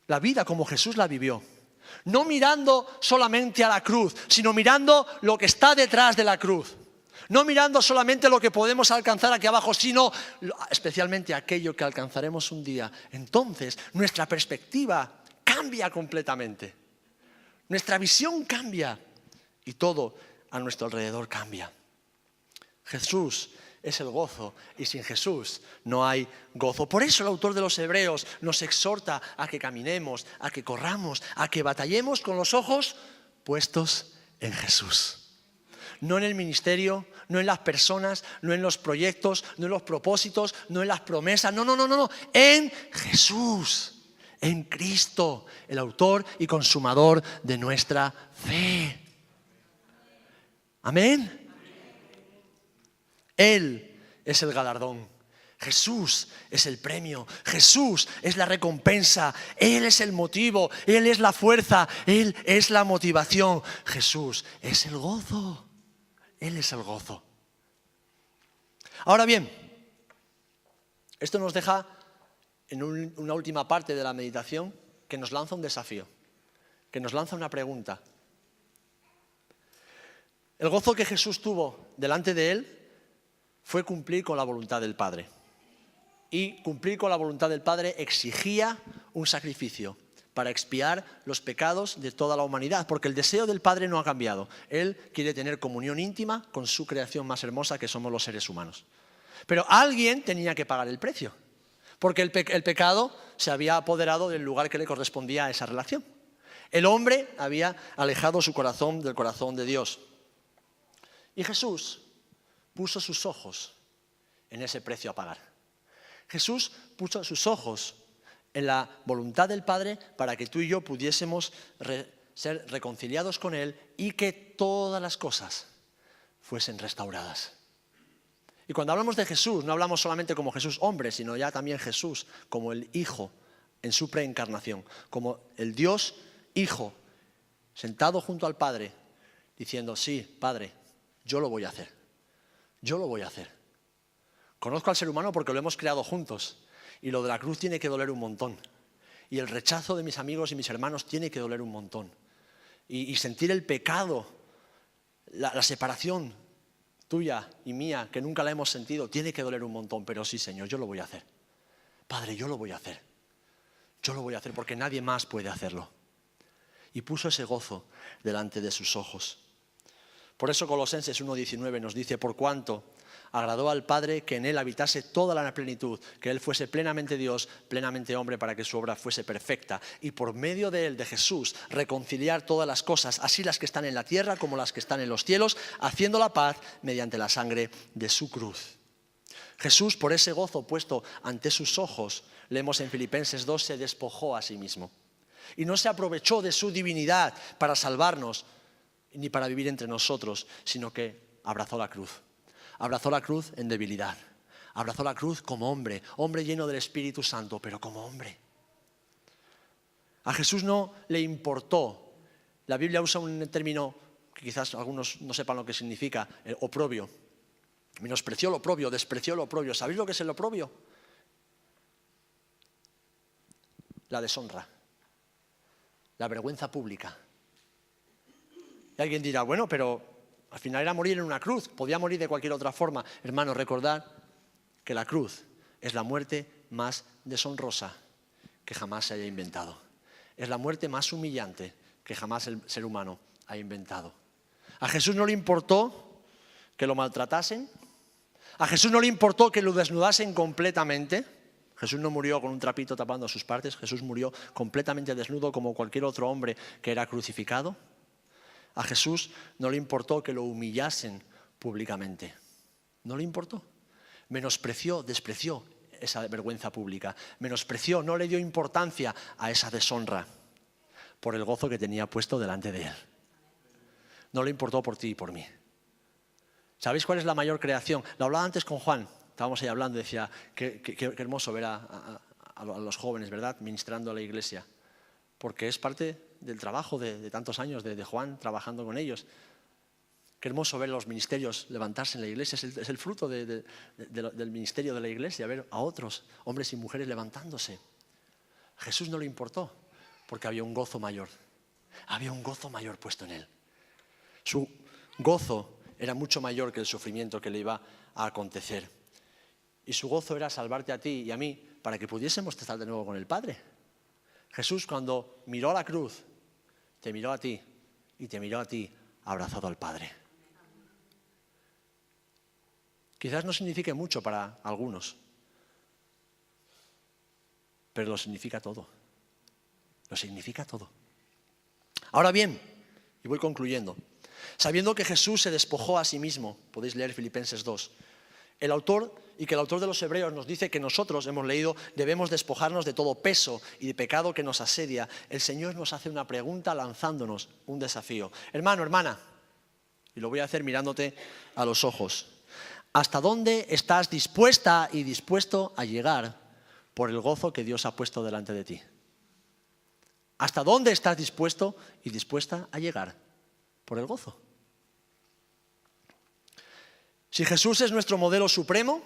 la vida como Jesús la vivió, no mirando solamente a la cruz, sino mirando lo que está detrás de la cruz, No mirando solamente lo que podemos alcanzar aquí abajo, sino especialmente aquello que alcanzaremos un día. Entonces, nuestra perspectiva cambia completamente. Nuestra visión cambia y todo a nuestro alrededor cambia. Jesús es el gozo y sin Jesús no hay gozo. Por eso el autor de los Hebreos nos exhorta a que caminemos, a que corramos, a que batallemos con los ojos puestos en Jesús. No en el ministerio, no en las personas, no en los proyectos, no en los propósitos, no en las promesas. No. En Jesús, en Cristo, el autor y consumador de nuestra fe. Amén. Él es el galardón. Jesús es el premio. Jesús es la recompensa. Él es el motivo. Él es la fuerza. Él es la motivación. Jesús es el gozo. Él es el gozo. Ahora bien, esto nos deja en una última parte de la meditación que nos lanza un desafío, que nos lanza una pregunta. El gozo que Jesús tuvo delante de él fue cumplir con la voluntad del Padre. Y cumplir con la voluntad del Padre exigía un sacrificio para expiar los pecados de toda la humanidad, porque el deseo del Padre no ha cambiado. Él quiere tener comunión íntima con su creación más hermosa, que somos los seres humanos. Pero alguien tenía que pagar el precio, porque el pecado se había apoderado del lugar que le correspondía a esa relación. El hombre había alejado su corazón del corazón de Dios. Y Jesús puso sus ojos en ese precio a pagar. Jesús puso sus ojos en la voluntad del Padre para que tú y yo pudiésemos ser reconciliados con Él y que todas las cosas fuesen restauradas. Y cuando hablamos de Jesús, no hablamos solamente como Jesús hombre, sino ya también Jesús como el Hijo en su preencarnación, como el Dios Hijo sentado junto al Padre diciendo, sí, Padre, yo lo voy a hacer, yo lo voy a hacer. Conozco al ser humano porque lo hemos creado juntos. Y lo de la cruz tiene que doler un montón. Y el rechazo de mis amigos y mis hermanos tiene que doler un montón. Y sentir el pecado, la separación tuya y mía, que nunca la hemos sentido, tiene que doler un montón. Pero sí, Señor, yo lo voy a hacer. Padre, yo lo voy a hacer. Yo lo voy a hacer porque nadie más puede hacerlo. Y puso ese gozo delante de sus ojos. Por eso Colosenses 1:19 nos dice, por cuanto agradó al Padre que en Él habitase toda la plenitud, que Él fuese plenamente Dios, plenamente hombre, para que su obra fuese perfecta. Y por medio de Él, de Jesús, reconciliar todas las cosas, así las que están en la tierra como las que están en los cielos, haciendo la paz mediante la sangre de su cruz. Jesús, por ese gozo puesto ante sus ojos, leemos en Filipenses 2, se despojó a sí mismo. Y no se aprovechó de su divinidad para salvarnos, ni para vivir entre nosotros, sino que abrazó la cruz. Abrazó la cruz en debilidad. Abrazó la cruz como hombre, hombre lleno del Espíritu Santo, pero como hombre. A Jesús no le importó. La Biblia usa un término que quizás algunos no sepan lo que significa, oprobio. Menospreció lo oprobio, despreció lo oprobio. ¿Sabéis lo que es el oprobio? La deshonra, la vergüenza pública. Y alguien dirá, bueno, pero al final era morir en una cruz, podía morir de cualquier otra forma. Hermanos, recordad que la cruz es la muerte más deshonrosa que jamás se haya inventado. Es la muerte más humillante que jamás el ser humano ha inventado. A Jesús no le importó que lo maltratasen. A Jesús no le importó que lo desnudasen completamente. Jesús no murió con un trapito tapando sus partes. Jesús murió completamente desnudo como cualquier otro hombre que era crucificado. A Jesús no le importó que lo humillasen públicamente. No le importó. Menospreció, despreció esa vergüenza pública. Menospreció, no le dio importancia a esa deshonra por el gozo que tenía puesto delante de él. No le importó por ti y por mí. ¿Sabéis cuál es la mayor creación? Lo hablaba antes con Juan. Estábamos ahí hablando, decía, qué hermoso ver a los jóvenes, ¿verdad?, ministrando a la iglesia. Porque es parte del trabajo de tantos años de Juan trabajando con ellos. Qué hermoso ver los ministerios levantarse en la iglesia. Es el fruto del ministerio de la iglesia, ver a otros hombres y mujeres levantándose. A Jesús no le importó, porque había un gozo mayor. Había un gozo mayor puesto en él. Su gozo era mucho mayor que el sufrimiento que le iba a acontecer. Y su gozo era salvarte a ti y a mí para que pudiésemos estar de nuevo con el Padre. Jesús, cuando miró a la cruz, te miró a ti y te miró a ti abrazado al Padre. Quizás no signifique mucho para algunos, pero lo significa todo. Lo significa todo. Ahora bien, y voy concluyendo, sabiendo que Jesús se despojó a sí mismo, podéis leer Filipenses 2, el autor de los Hebreos nos dice que nosotros, hemos leído, debemos despojarnos de todo peso y de pecado que nos asedia. El Señor nos hace una pregunta lanzándonos un desafío. Hermano, hermana, y lo voy a hacer mirándote a los ojos, ¿hasta dónde estás dispuesta y dispuesto a llegar por el gozo que Dios ha puesto delante de ti? ¿Hasta dónde estás dispuesto y dispuesta a llegar por el gozo? Si Jesús es nuestro modelo supremo,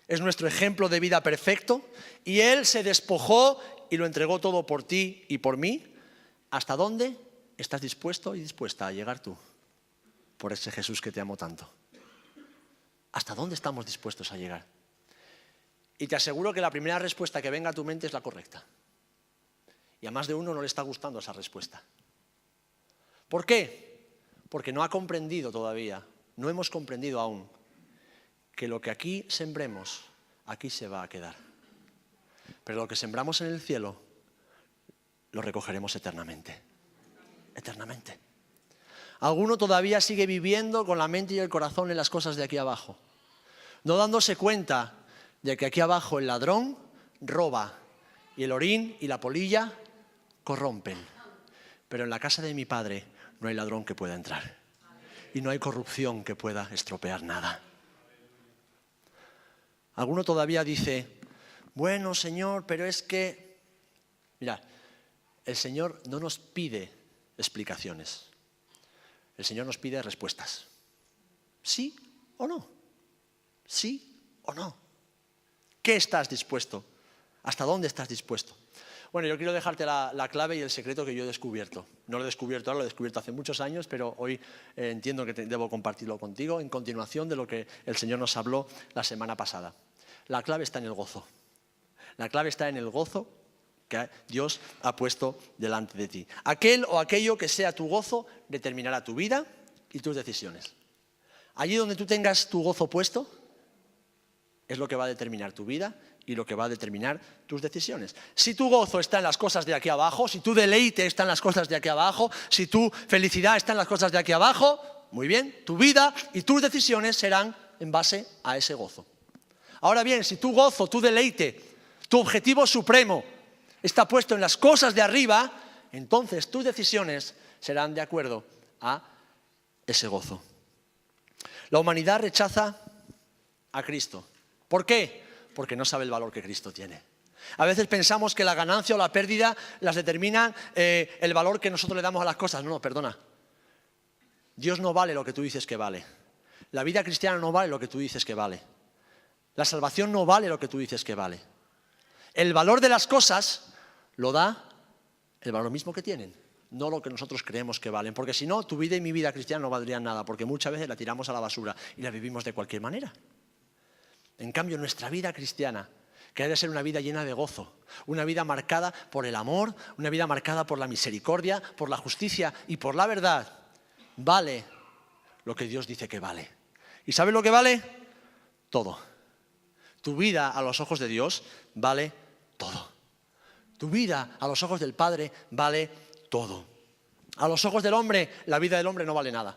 es nuestro ejemplo de vida perfecto, y Él se despojó y lo entregó todo por ti y por mí, ¿hasta dónde estás dispuesto y dispuesta a llegar tú por ese Jesús que te amó tanto? ¿Hasta dónde estamos dispuestos a llegar? Y te aseguro que la primera respuesta que venga a tu mente es la correcta. Y a más de uno no le está gustando esa respuesta. ¿Por qué? Porque no ha comprendido todavía, no hemos comprendido aún, que lo que aquí sembremos, aquí se va a quedar. Pero lo que sembramos en el cielo, lo recogeremos eternamente. Eternamente. Alguno todavía sigue viviendo con la mente y el corazón en las cosas de aquí abajo, no dándose cuenta de que aquí abajo el ladrón roba y el orín y la polilla corrompen. Pero en la casa de mi Padre no hay ladrón que pueda entrar. Y no hay corrupción que pueda estropear nada. Alguno todavía dice, bueno, Señor, pero es que... Mira, el Señor no nos pide explicaciones. El Señor nos pide respuestas. ¿Sí o no? ¿Sí o no? ¿Qué estás dispuesto? ¿Hasta dónde estás dispuesto? Bueno, yo quiero dejarte la clave y el secreto que yo he descubierto. No lo he descubierto ahora, lo he descubierto hace muchos años, pero hoy entiendo que debo compartirlo contigo en continuación de lo que el Señor nos habló la semana pasada. La clave está en el gozo. La clave está en el gozo que Dios ha puesto delante de ti. Aquel o aquello que sea tu gozo determinará tu vida y tus decisiones. Allí donde tú tengas tu gozo puesto es lo que va a determinar tu vida y lo que va a determinar tus decisiones. Si tu gozo está en las cosas de aquí abajo, si tu deleite está en las cosas de aquí abajo, si tu felicidad está en las cosas de aquí abajo, muy bien, tu vida y tus decisiones serán en base a ese gozo. Ahora bien, si tu gozo, tu deleite, tu objetivo supremo está puesto en las cosas de arriba, entonces tus decisiones serán de acuerdo a ese gozo. La humanidad rechaza a Cristo. ¿Por qué? Porque no sabe el valor que Cristo tiene. A veces pensamos que la ganancia o la pérdida las determina el valor que nosotros le damos a las cosas. No, perdona. Dios no vale lo que tú dices que vale. La vida cristiana no vale lo que tú dices que vale. La salvación no vale lo que tú dices que vale. El valor de las cosas lo da el valor mismo que tienen, no lo que nosotros creemos que valen. Porque si no, tu vida y mi vida cristiana no valdrían nada, porque muchas veces la tiramos a la basura y la vivimos de cualquier manera. En cambio, nuestra vida cristiana, que ha de ser una vida llena de gozo, una vida marcada por el amor, una vida marcada por la misericordia, por la justicia y por la verdad, vale lo que Dios dice que vale. ¿Y sabes lo que vale? Todo. Tu vida a los ojos de Dios vale todo. Tu vida a los ojos del Padre vale todo. A los ojos del hombre, la vida del hombre no vale nada.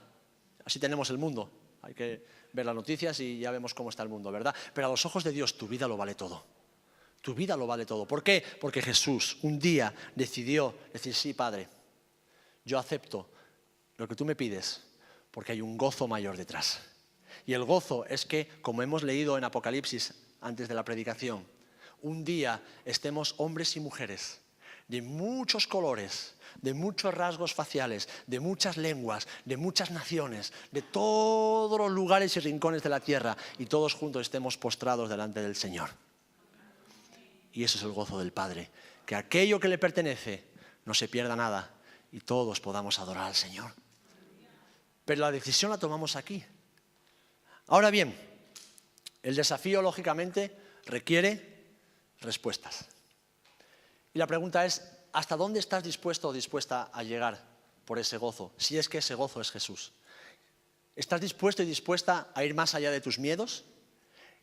Así tenemos el mundo. Hay que ver las noticias y ya vemos cómo está el mundo, ¿verdad? Pero a los ojos de Dios tu vida lo vale todo. Tu vida lo vale todo. ¿Por qué? Porque Jesús un día decidió decir, sí, Padre, yo acepto lo que tú me pides porque hay un gozo mayor detrás. Y el gozo es que, como hemos leído en Apocalipsis antes de la predicación, un día estemos hombres y mujeres de muchos colores, de muchos rasgos faciales, de muchas lenguas, de muchas naciones, de todos los lugares y rincones de la tierra, y todos juntos estemos postrados delante del Señor. Y eso es el gozo del Padre, que aquello que le pertenece no se pierda nada y todos podamos adorar al Señor. pero la decisión la tomamos aquí. Ahora bien, el desafío, lógicamente, requiere respuestas. Y la pregunta es, ¿hasta dónde estás dispuesto o dispuesta a llegar por ese gozo? Si es que ese gozo es Jesús. ¿Estás dispuesto y dispuesta a ir más allá de tus miedos?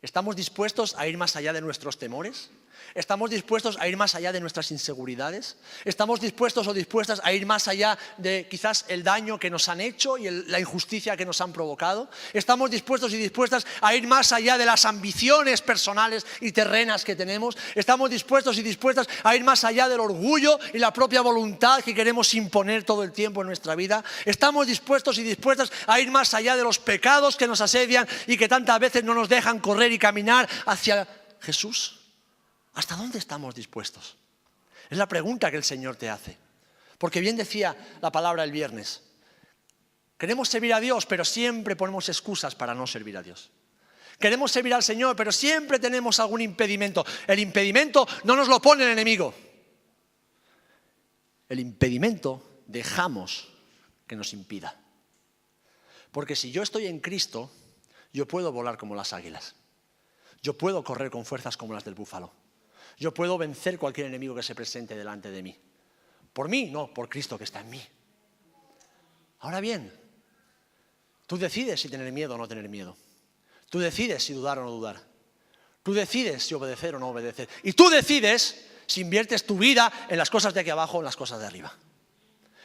¿Estamos dispuestos a ir más allá de nuestros temores? ¿Estamos dispuestos a ir más allá de nuestras inseguridades? ¿Estamos dispuestos o dispuestas a ir más allá de quizás el daño que nos han hecho y la injusticia que nos han provocado? ¿Estamos dispuestos y dispuestas a ir más allá de las ambiciones personales y terrenas que tenemos? ¿Estamos dispuestos y dispuestas a ir más allá del orgullo y la propia voluntad que queremos imponer todo el tiempo en nuestra vida? ¿Estamos dispuestos y dispuestas a ir más allá de los pecados que nos asedian y que tantas veces no nos dejan correr y caminar hacia Jesús? ¿Hasta dónde estamos dispuestos? Es la pregunta que el Señor te hace. Porque bien decía la palabra el viernes, queremos servir a Dios, pero siempre ponemos excusas para no servir a Dios. Queremos servir al Señor, pero siempre tenemos algún impedimento. El impedimento no nos lo pone el enemigo. El impedimento dejamos que nos impida. Porque si yo estoy en Cristo, yo puedo volar como las águilas. Yo puedo correr con fuerzas como las del búfalo. Yo puedo vencer cualquier enemigo que se presente delante de mí. Por mí, no, por Cristo que está en mí. Ahora bien, tú decides si tener miedo o no tener miedo. Tú decides si dudar o no dudar. Tú decides si obedecer o no obedecer. Y tú decides si inviertes tu vida en las cosas de aquí abajo o en las cosas de arriba.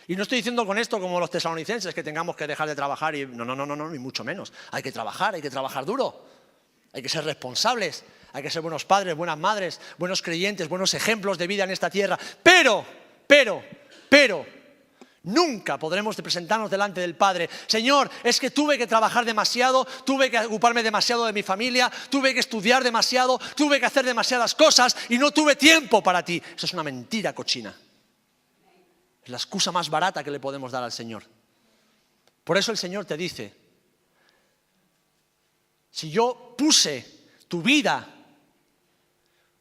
Y no estoy diciendo con esto como los tesalonicenses que tengamos que dejar de trabajar y no, ni mucho menos. Hay que trabajar duro. Hay que ser responsables, hay que ser buenos padres, buenas madres, buenos creyentes, buenos ejemplos de vida en esta tierra. Pero, nunca podremos presentarnos delante del Padre. Señor, es que tuve que trabajar demasiado, tuve que ocuparme demasiado de mi familia, tuve que estudiar demasiado, tuve que hacer demasiadas cosas y no tuve tiempo para ti. Eso es una mentira cochina. Es la excusa más barata que le podemos dar al Señor. Por eso el Señor te dice, si yo puse tu vida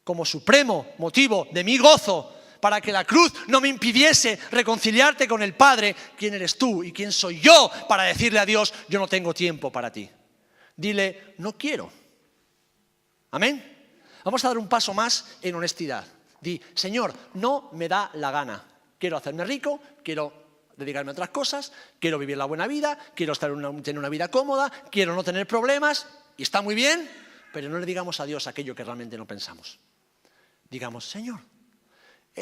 como supremo motivo de mi gozo para que la cruz no me impidiese reconciliarte con el Padre, ¿quién eres tú y quién soy yo para decirle a Dios, yo no tengo tiempo para ti? Dile, no quiero. ¿Amén? Vamos a dar un paso más en honestidad. Di, Señor, no me da la gana. Quiero hacerme rico, quiero dedicarme a otras cosas, quiero vivir la buena vida, quiero tener una vida cómoda, quiero no tener problemas. Y está muy bien, pero no le digamos a Dios aquello que realmente no pensamos. Digamos, Señor,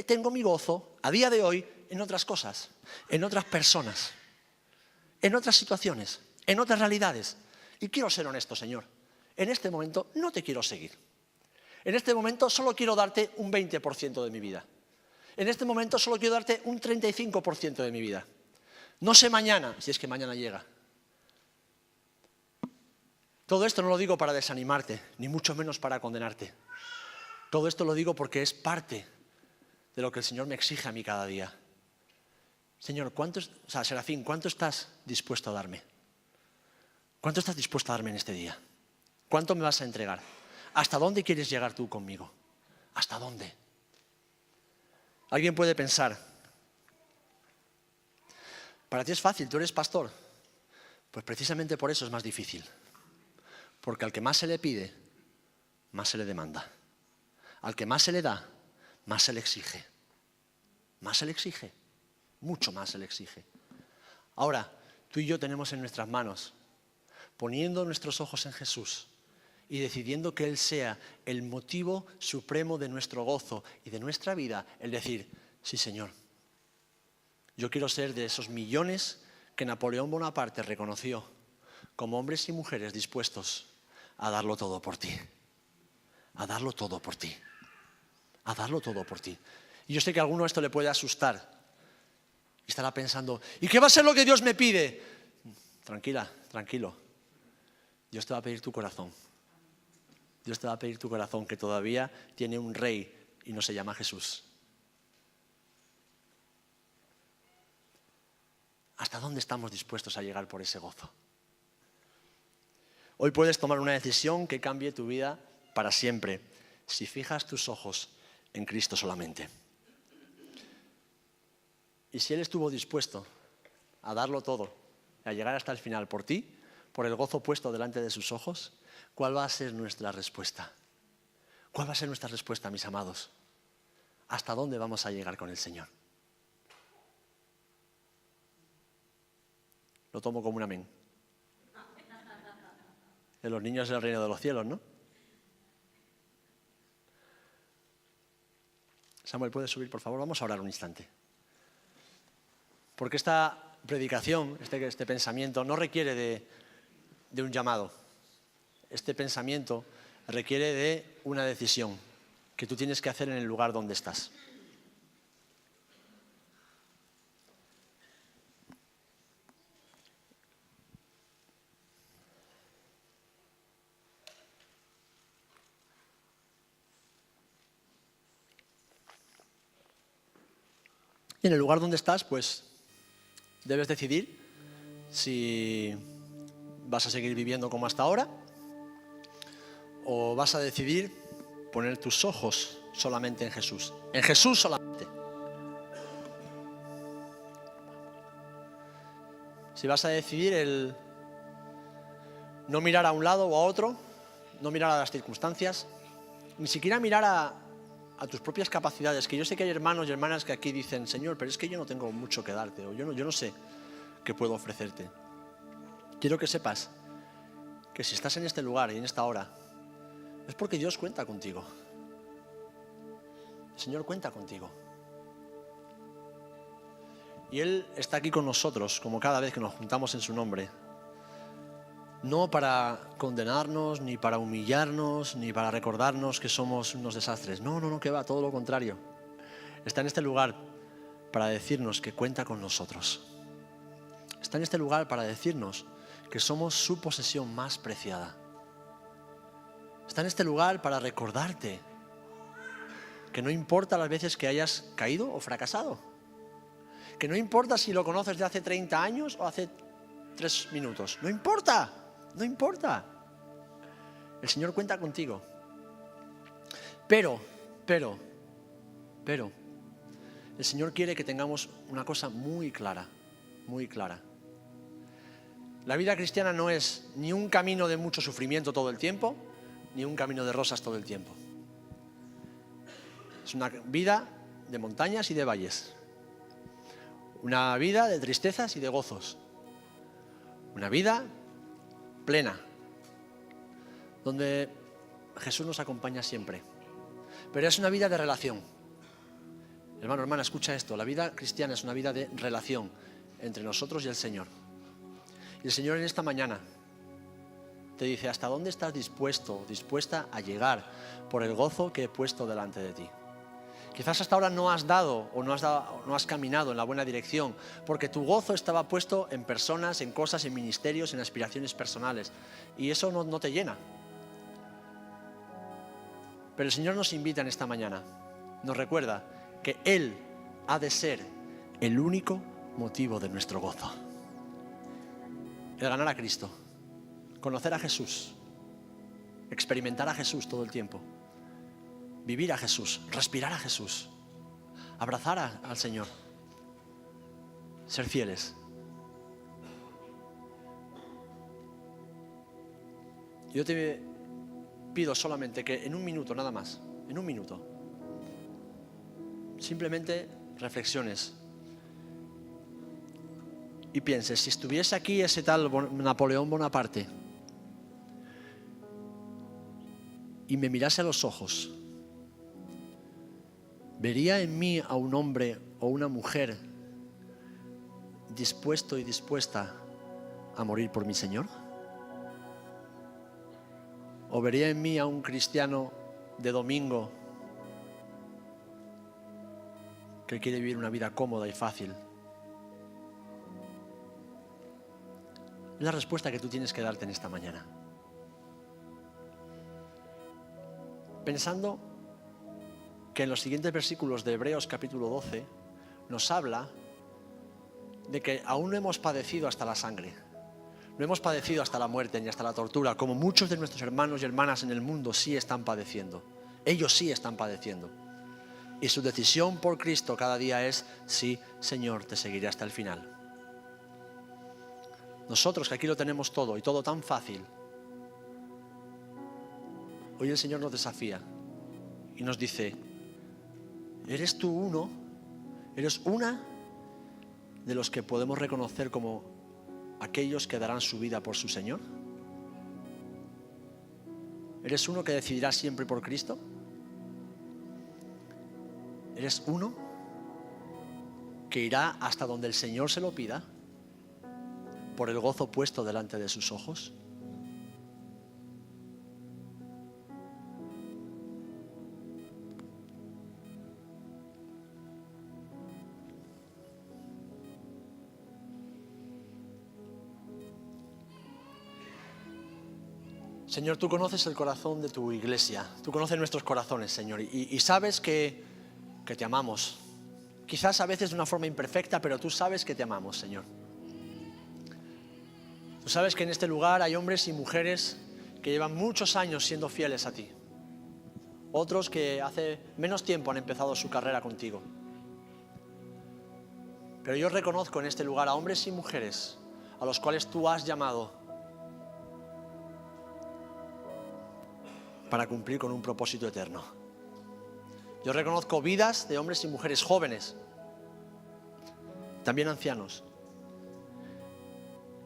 tengo mi gozo a día de hoy en otras cosas, en otras personas, en otras situaciones, en otras realidades. Y quiero ser honesto, Señor. En este momento no te quiero seguir. En este momento solo quiero darte un 20% de mi vida. En este momento solo quiero darte un 35% de mi vida. No sé mañana, si es que mañana llega. Todo esto no lo digo para desanimarte, ni mucho menos para condenarte. Todo esto lo digo porque es parte de lo que el Señor me exige a mí cada día. Señor, Serafín, ¿cuánto estás dispuesto a darme? ¿Cuánto estás dispuesto a darme en este día? ¿Cuánto me vas a entregar? ¿Hasta dónde quieres llegar tú conmigo? ¿Hasta dónde? Alguien puede pensar, para ti es fácil, tú eres pastor. Pues precisamente por eso es más difícil. Porque al que más se le pide, más se le demanda. Al que más se le da, más se le exige. Más se le exige. Mucho más se le exige. Ahora, tú y yo tenemos en nuestras manos, poniendo nuestros ojos en Jesús y decidiendo que Él sea el motivo supremo de nuestro gozo y de nuestra vida, el decir, sí, Señor, yo quiero ser de esos millones que Napoleón Bonaparte reconoció como hombres y mujeres dispuestos a darlo todo por ti. A darlo todo por ti. A darlo todo por ti. Y yo sé que a alguno esto le puede asustar. Y estará pensando, ¿y qué va a ser lo que Dios me pide? Tranquila, tranquilo. Dios te va a pedir tu corazón. Dios te va a pedir tu corazón, que todavía tiene un rey y no se llama Jesús. ¿Hasta dónde estamos dispuestos a llegar por ese gozo? Hoy puedes tomar una decisión que cambie tu vida para siempre, si fijas tus ojos en Cristo solamente. Y si Él estuvo dispuesto a darlo todo, a llegar hasta el final por ti, por el gozo puesto delante de sus ojos, ¿cuál va a ser nuestra respuesta? ¿Cuál va a ser nuestra respuesta, mis amados? ¿Hasta dónde vamos a llegar con el Señor? Lo tomo como un amén. De los niños del reino de los cielos, ¿no? Samuel, ¿puedes subir, por favor? Vamos a orar un instante. Porque esta predicación, este pensamiento, no requiere de un llamado. Este pensamiento requiere de una decisión que tú tienes que hacer en el lugar donde estás. Y en el lugar donde estás, pues, debes decidir si vas a seguir viviendo como hasta ahora o vas a decidir poner tus ojos solamente en Jesús. En Jesús solamente. Si vas a decidir el no mirar a un lado o a otro, no mirar a las circunstancias, ni siquiera mirar a tus propias capacidades, que yo sé que hay hermanos y hermanas que aquí dicen, Señor, pero es que yo no tengo mucho que darte, o yo no sé qué puedo ofrecerte. Quiero que sepas que si estás en este lugar y en esta hora, es porque Dios cuenta contigo. El Señor cuenta contigo. Y Él está aquí con nosotros, como cada vez que nos juntamos en su nombre. No para condenarnos, ni para humillarnos, ni para recordarnos que somos unos desastres. No, que va, todo lo contrario. Está en este lugar para decirnos que cuenta con nosotros. Está en este lugar para decirnos que somos su posesión más preciada. Está en este lugar para recordarte que no importa las veces que hayas caído o fracasado. Que no importa si lo conoces de hace 30 años o hace 3 minutos. No importa. No importa. El Señor cuenta contigo. Pero, el Señor quiere que tengamos una cosa muy clara, muy clara. La vida cristiana no es ni un camino de mucho sufrimiento todo el tiempo, ni un camino de rosas todo el tiempo. Es una vida de montañas y de valles. Una vida de tristezas y de gozos. Una vida plena, donde Jesús nos acompaña siempre. Pero es una vida de relación. Hermano, hermana, escucha esto. La vida cristiana es una vida de relación entre nosotros y el Señor. Y el Señor en esta mañana te dice, ¿hasta dónde estás dispuesta a llegar por el gozo que he puesto delante de ti? Quizás hasta ahora no has dado o no has caminado en la buena dirección porque tu gozo estaba puesto en personas, en cosas, en ministerios, en aspiraciones personales. Y eso no te llena. Pero el Señor nos invita en esta mañana, nos recuerda que Él ha de ser el único motivo de nuestro gozo. El ganar a Cristo, conocer a Jesús, experimentar a Jesús todo el tiempo. Vivir a Jesús, respirar a Jesús, abrazar al Señor, ser fieles. Yo te pido solamente que en un minuto, nada más, en un minuto, simplemente reflexiones y pienses, si estuviese aquí ese tal Napoleón Bonaparte y me mirase a los ojos, ¿vería en mí a un hombre o una mujer dispuesto y dispuesta a morir por mi Señor? ¿O vería en mí a un cristiano de domingo que quiere vivir una vida cómoda y fácil? Es la respuesta que tú tienes que darte en esta mañana. Pensando que en los siguientes versículos de Hebreos capítulo 12 nos habla de que aún no hemos padecido hasta la sangre, no hemos padecido hasta la muerte ni hasta la tortura, como muchos de nuestros hermanos y hermanas en el mundo sí están padeciendo. Ellos sí están padeciendo. Y su decisión por Cristo cada día es, sí, Señor, te seguiré hasta el final. Nosotros que aquí lo tenemos todo y todo tan fácil, hoy el Señor nos desafía y nos dice, ¿eres tú uno? ¿Eres una de los que podemos reconocer como aquellos que darán su vida por su Señor? ¿Eres uno que decidirá siempre por Cristo? ¿Eres uno que irá hasta donde el Señor se lo pida por el gozo puesto delante de sus ojos? Señor, tú conoces el corazón de tu iglesia, tú conoces nuestros corazones, Señor, y sabes que te amamos. Quizás a veces de una forma imperfecta, pero tú sabes que te amamos, Señor. Tú sabes que en este lugar hay hombres y mujeres que llevan muchos años siendo fieles a ti. Otros que hace menos tiempo han empezado su carrera contigo. Pero yo reconozco en este lugar a hombres y mujeres a los cuales tú has llamado para cumplir con un propósito eterno. Yo reconozco vidas de hombres y mujeres jóvenes, también ancianos,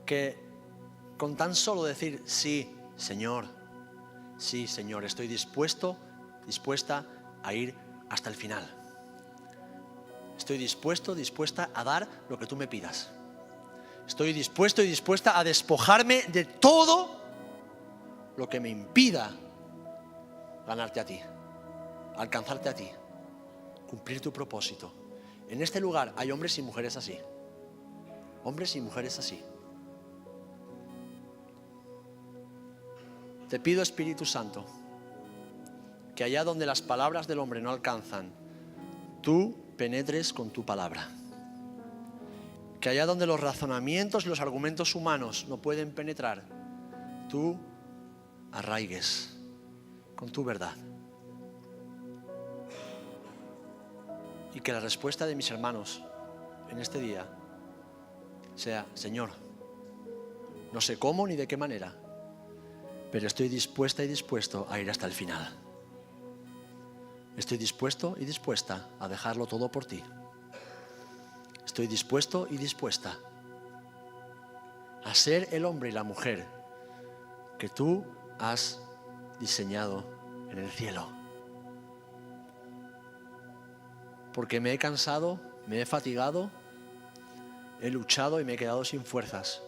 que con tan solo decir sí, Señor, estoy dispuesta a ir hasta el final. Estoy dispuesta a dar lo que tú me pidas. Estoy dispuesto y dispuesta a despojarme de todo lo que me impida ganarte a ti, alcanzarte a ti, cumplir tu propósito. En este lugar hay hombres y mujeres así. Hombres y mujeres así. Te pido, Espíritu Santo, que allá donde las palabras del hombre no alcanzan, tú penetres con tu palabra. Que allá donde los razonamientos y los argumentos humanos no pueden penetrar, tú arraigues con tu verdad. Y que la respuesta de mis hermanos en este día sea, Señor, no sé cómo ni de qué manera, pero estoy dispuesta y dispuesto a ir hasta el final. Estoy dispuesto y dispuesta a dejarlo todo por ti. Estoy dispuesto y dispuesta a ser el hombre y la mujer que tú has diseñado en el cielo. Porque me he cansado, me he fatigado, he luchado y me he quedado sin fuerzas.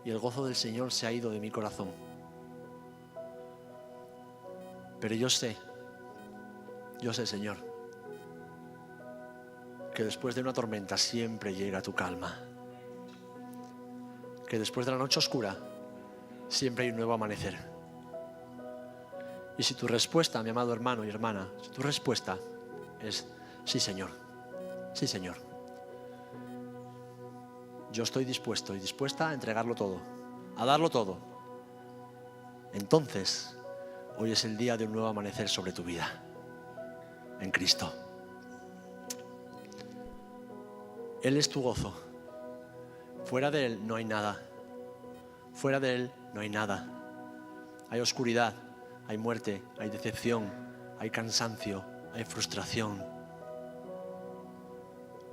Y el gozo del Señor se ha ido de mi corazón. Pero yo sé, Señor, que después de una tormenta siempre llega tu calma. Que después de la noche oscura siempre hay un nuevo amanecer. Y si tu respuesta, mi amado hermano y hermana, si tu respuesta es sí, Señor, yo estoy dispuesto y dispuesta a entregarlo todo, a darlo todo, entonces hoy es el día de un nuevo amanecer sobre tu vida en Cristo. Él es tu gozo. Fuera de Él no hay nada. Fuera de Él no hay nada. Hay oscuridad, hay muerte, hay decepción, hay cansancio, hay frustración.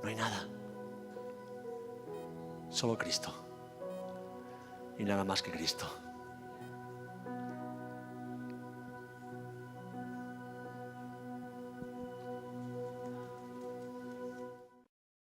No hay nada. Solo Cristo. Y nada más que Cristo.